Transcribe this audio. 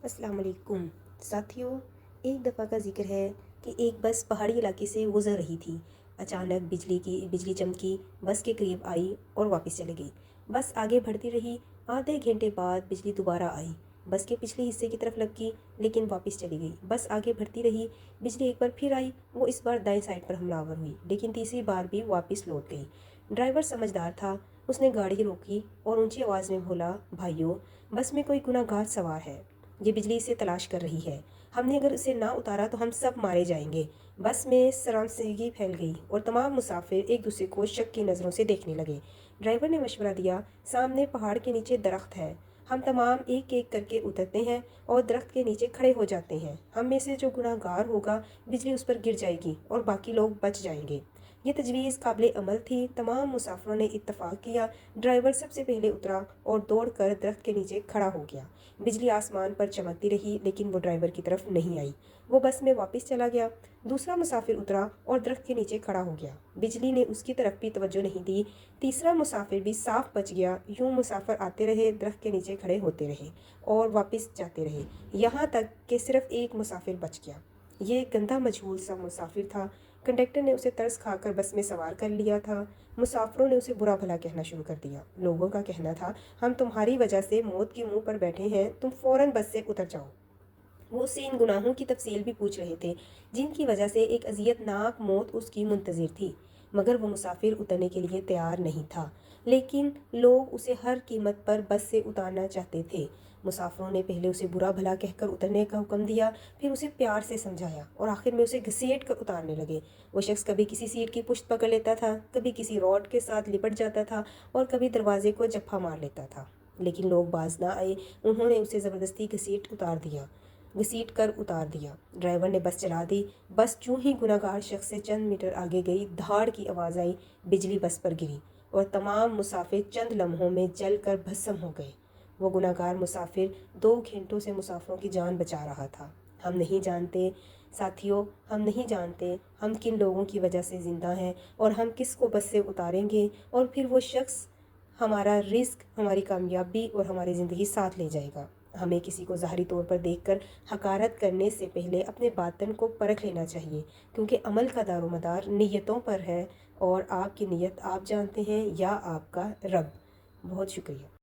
السلام علیکم ساتھیوں، ایک دفعہ کا ذکر ہے کہ ایک بس پہاڑی علاقے سے گزر رہی تھی۔ اچانک بجلی چمکی، بس کے قریب آئی اور واپس چلی گئی۔ بس آگے بڑھتی رہی۔ آدھے گھنٹے بعد بجلی دوبارہ آئی، بس کے پچھلے حصے کی طرف لپکی لیکن واپس چلی گئی۔ بس آگے بڑھتی رہی، بجلی ایک بار پھر آئی، وہ اس بار دائیں سائڈ پر حملہ آور ہوئی لیکن تیسری بار بھی واپس لوٹ گئی۔ ڈرائیور سمجھدار تھا، اس نے گاڑی روکی اور اونچی آواز میں بولا، بھائیو، بس میں کوئی گناہ گار سوار ہے، یہ بجلی اسے تلاش کر رہی ہے، ہم نے اگر اسے نہ اتارا تو ہم سب مارے جائیں گے۔ بس میں سراسیمگی پھیل گئی اور تمام مسافر ایک دوسرے کو شک کی نظروں سے دیکھنے لگے۔ ڈرائیور نے مشورہ دیا، سامنے پہاڑ کے نیچے درخت ہے، ہم تمام ایک ایک کر کے اترتے ہیں اور درخت کے نیچے کھڑے ہو جاتے ہیں، ہم میں سے جو گناہ گار ہوگا بجلی اس پر گر جائے گی اور باقی لوگ بچ جائیں گے۔ یہ تجویز قابل عمل تھی۔ تمام مسافروں نے اتفاق کیا۔ ڈرائیور سب سے پہلے اترا اور دوڑ کر درخت کے نیچے کھڑا ہو گیا۔ بجلی آسمان پر چمکتی رہی لیکن وہ ڈرائیور کی طرف نہیں آئی، وہ بس میں واپس چلا گیا۔ دوسرا مسافر اترا اور درخت کے نیچے کھڑا ہو گیا، بجلی نے اس کی طرف بھی توجہ نہیں دی۔ تیسرا مسافر بھی صاف بچ گیا۔ یوں مسافر آتے رہے، درخت کے نیچے کھڑے ہوتے رہے اور واپس جاتے رہے، یہاں تک کہ صرف ایک مسافر بچ گیا۔ یہ ایک گندا مجہول سا مسافر تھا۔ کنڈکٹر نے اسے ترس کھا کر بس میں سوار کر لیا تھا۔ مسافروں نے اسے برا بھلا کہنا شروع کر دیا۔ لوگوں کا کہنا تھا، ہم تمہاری وجہ سے موت کے منہ پر بیٹھے ہیں، تم فوراً بس سے اتر جاؤ۔ وہ اس سے ان گناہوں کی تفصیل بھی پوچھ رہے تھے جن کی وجہ سے ایک اذیت ناک موت اس کی منتظر تھی، مگر وہ مسافر اترنے کے لیے تیار نہیں تھا۔ لیکن لوگ اسے ہر قیمت پر بس سے اتارنا چاہتے تھے۔ مسافروں نے پہلے اسے برا بھلا کہہ کر اترنے کا حکم دیا، پھر اسے پیار سے سمجھایا اور آخر میں اسے گھسیٹ کر اتارنے لگے۔ وہ شخص کبھی کسی سیٹ کی پشت پکڑ لیتا تھا، کبھی کسی راڈ کے ساتھ لپٹ جاتا تھا اور کبھی دروازے کو جھپا مار لیتا تھا، لیکن لوگ باز نہ آئے۔ انہوں نے اسے زبردستی گھسیٹ کر اتار دیا۔ ڈرائیور نے بس چلا دی۔ بس چوں ہی گناہ گار شخص سے چند میٹر آگے گئی، دھاڑ کی آواز آئی، بجلی بس پر گری اور تمام مسافر چند لمحوں میں جل کر بھسم ہو گئے۔ وہ گناہ گار مسافر 2 گھنٹوں سے مسافروں کی جان بچا رہا تھا۔ ہم نہیں جانتے ساتھیوں، ہم نہیں جانتے ہم کن لوگوں کی وجہ سے زندہ ہیں اور ہم کس کو بس سے اتاریں گے، اور پھر وہ شخص ہمارا رزق، ہماری کامیابی اور ہماری زندگی ساتھ لے جائے گا۔ ہمیں کسی کو ظاہری طور پر دیکھ کر حقارت کرنے سے پہلے اپنے باطن کو پرکھ لینا چاہیے، کیونکہ عمل کا دار و مدار نیتوں پر ہے، اور آپ کی نیت آپ جانتے ہیں یا آپ کا رب۔ بہت شکریہ۔